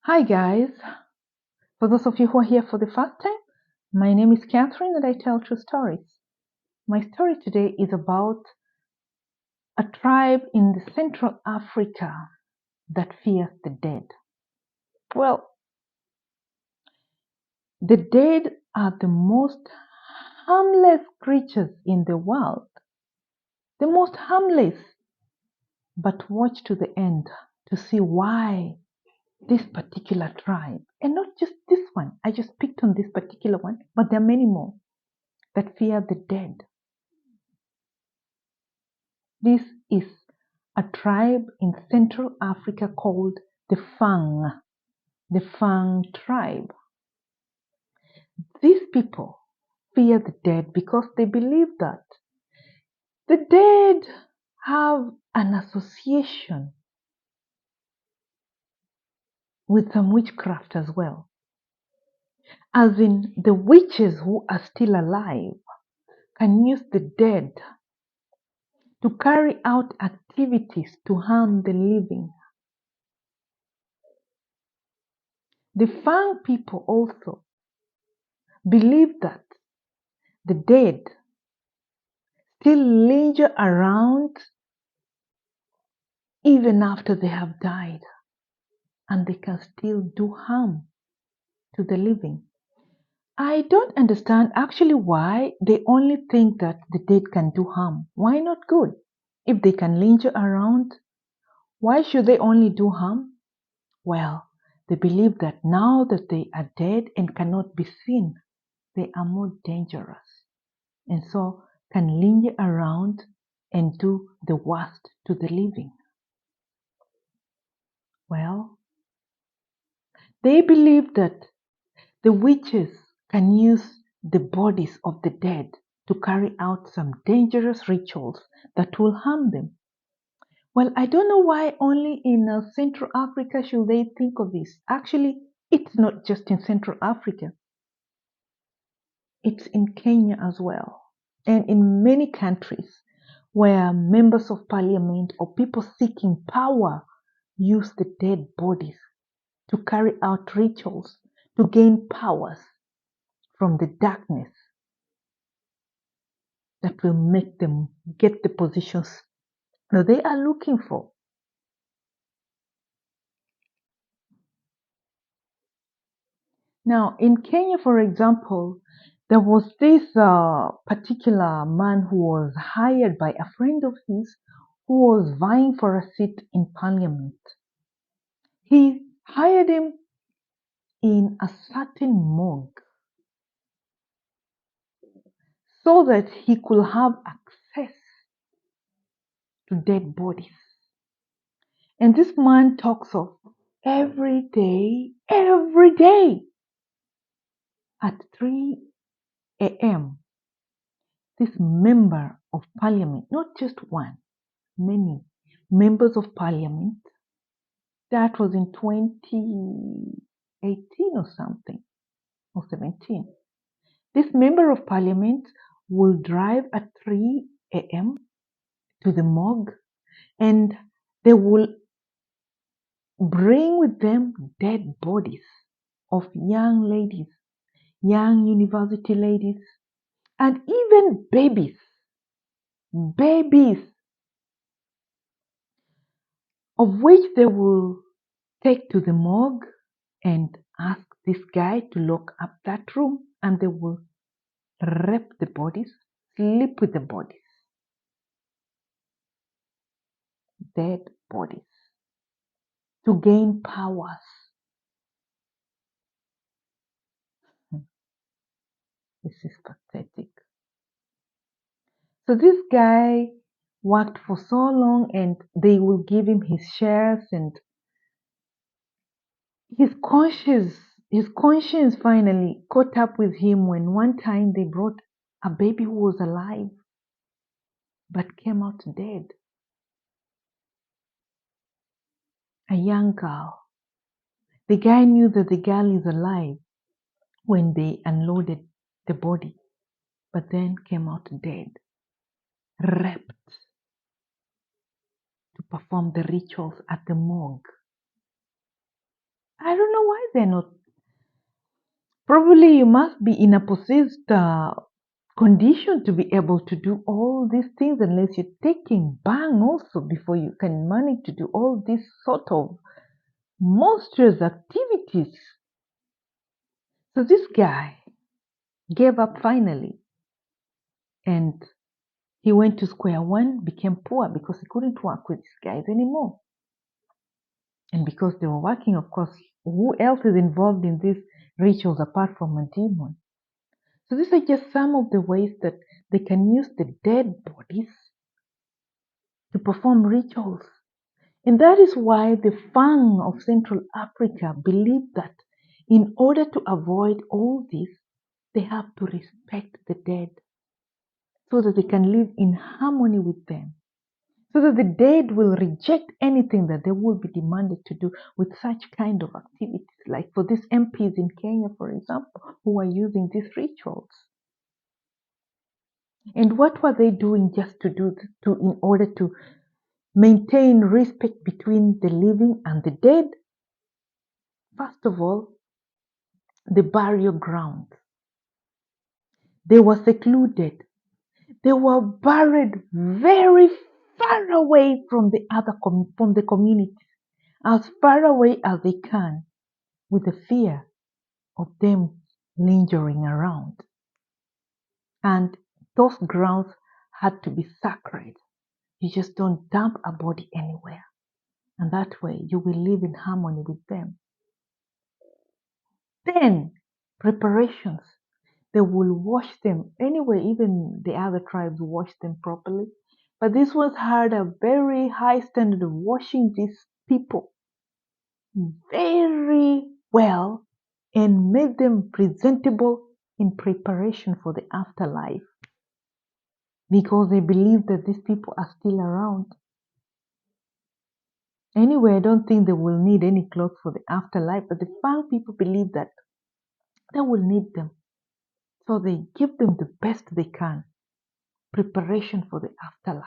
Hi guys, for those of you who are here for the first time, my name is Catherine and I tell true stories. My story today is about a tribe in the Central Africa that fears the dead. Well, the dead are the most harmless creatures in the world. The most harmless. But watch to the end to see why this particular tribe, and not just this one, I just picked on this particular one, but there are many more that fear the dead. This is a tribe in Central Africa called the Fangtribe. These people fear the dead because they believe that the dead have an association with some witchcraft as well. As in, the witches who are still alive can use the dead to carry out activities to harm the living. The Fang people also believe that the dead still linger around even after they have died, and they can still do harm to the living. I don't understand actually why they only think that the dead can do harm. Why not good? If they can linger around, why should they only do harm? Well, they believe that now that they are dead and cannot be seen, they are more dangerous, and so can linger around and do the worst to the living. Well, they believe that the witches can use the bodies of the dead to carry out some dangerous rituals that will harm them. Well, I don't know why only in Central Africa should they think of this. Actually, it's not just in Central Africa. It's in Kenya as well, and in many countries where members of parliament or people seeking power use the dead bodies to carry out rituals to gain powers from the darkness that will make them get the positions that they are looking for. Now, in Kenya, for example, there was this particular man who was hired by a friend of his who was vying for a seat in parliament. He hired him in a certain morgue so that he could have access to dead bodies. And this man talks of every day at 3 a.m., this member of parliament, not just one, many members of parliament, that was in 2018 or something, or 17. This member of parliament will drive at 3 a.m. to the morgue, and they will bring with them dead bodies of young ladies, young university ladies, and even babies, of which they will take to the morgue and ask this guy to lock up that room, and they will rape the bodies, sleep with the bodies, dead bodies, to gain powers. This is pathetic. So this guy worked for so long, and they will give him his shares, and his conscience finally caught up with him when one time they brought a baby who was alive but came out dead. A young girl. The guy knew that the girl is alive when they unloaded the body, but then came out dead, raped to perform the rituals at the morgue. I don't know why they're not. Probably you must be in a possessed condition to be able to do all these things unless you're taking bang also before you can manage to do all these sort of monstrous activities. So this guy gave up finally and he went to square one, became poor because he couldn't work with these guys anymore. And because they were working, of course, who else is involved in these rituals apart from a demon? So these are just some of the ways that they can use the dead bodies to perform rituals. And that is why the Fang of Central Africa believe that in order to avoid all this, they have to respect the dead so that they can live in harmony with them. So that the dead will reject anything that they will be demanded to do with such kind of activities, like for these MPs in Kenya, for example, who are using these rituals. And what were they doing just in order to maintain respect between the living and the dead? First of all, the burial grounds. They were secluded. They were buried very far away from from the community, as far away as they can, with the fear of them lingering around. And those grounds had to be sacred. You just don't dump a body anywhere. And that way you will live in harmony with them. Then, preparations. They will wash them. Anyway, even the other tribes wash them properly. But this ones had a very high standard of washing these people very well and make them presentable in preparation for the afterlife because they believe that these people are still around. Anyway, I don't think they will need any clothes for the afterlife, but the Fang people believe that they will need them. So they give them the best they can. Preparation for the afterlife.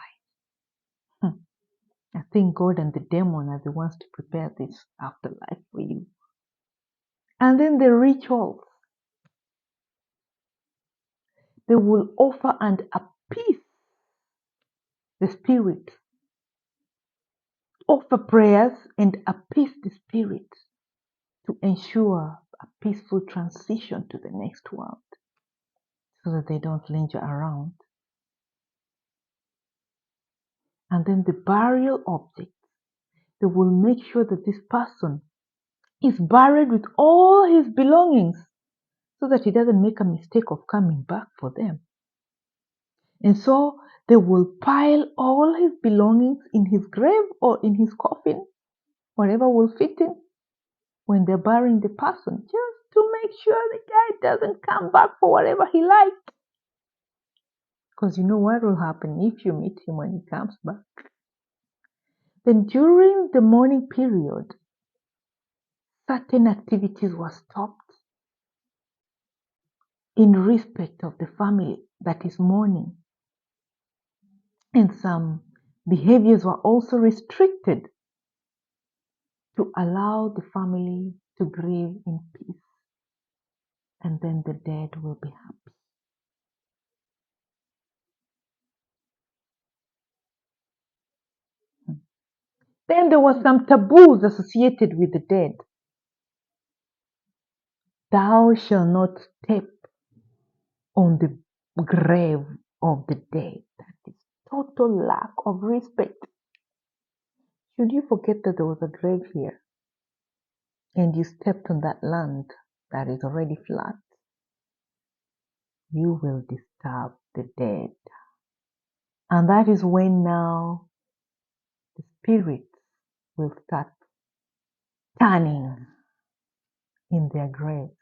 I think God and the demon are the ones to prepare this afterlife for you. And then the rituals. They will offer and appease the spirit, offer prayers and appease the spirit to ensure a peaceful transition to the next world so that they don't linger around. And then the burial objects. They will make sure that this person is buried with all his belongings so that he doesn't make a mistake of coming back for them. And so they will pile all his belongings in his grave or in his coffin, whatever will fit in, when they're burying the person, just to make sure the guy doesn't come back for whatever he liked. Because you know what will happen if you meet him when he comes back. Then during the mourning period, certain activities were stopped in respect of the family that is mourning. And some behaviors were also restricted to allow the family to grieve in peace. And then the dead will be happy. Then there were some taboos associated with the dead. Thou shalt not step on the grave of the dead. That is total lack of respect. Should you forget that there was a grave here and you stepped on that land that is already flat, you will disturb the dead. And that is when now the spirits will start turning in their graves.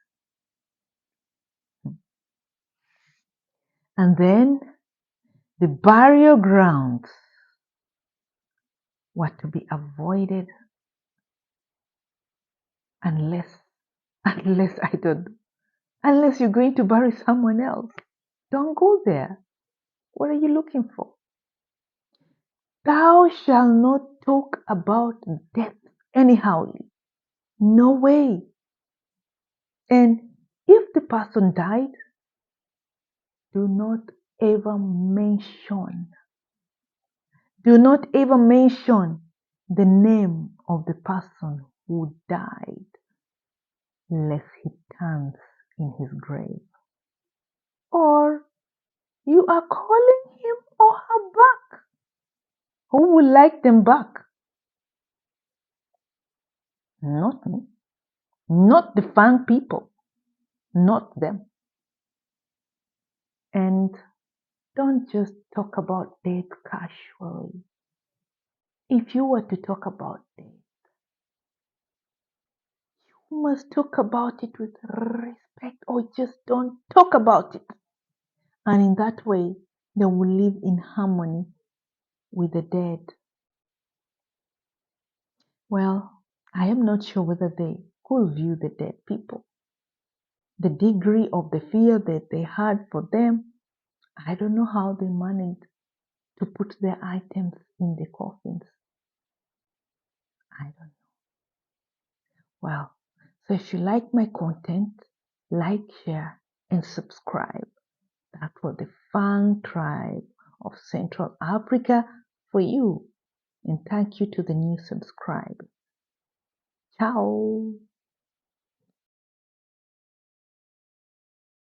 And then the burial grounds were to be avoided unless I don't unless you're going to bury someone else. Don't go there. What are you looking for? Thou shalt not talk about death anyhow. No way. And if the person died, do not ever mention, do not ever mention the name of the person who died, lest he turns in his grave. Or you are calling him or her back. Who would like them back? Not me. Not the Fang people. Not them. And don't just talk about death casually. If you were to talk about death, you must talk about it with respect or just don't talk about it. And in that way, they will live in harmony with the dead. Well, I am not sure whether they could view the dead people. The degree of the fear that they had for them, I don't know how they managed to put their items in the coffins. I don't know. Well, so if you like my content, like, share, and subscribe. That was the Fangtribe of Central Africa for you. And thank you to the new subscribe. Ciao.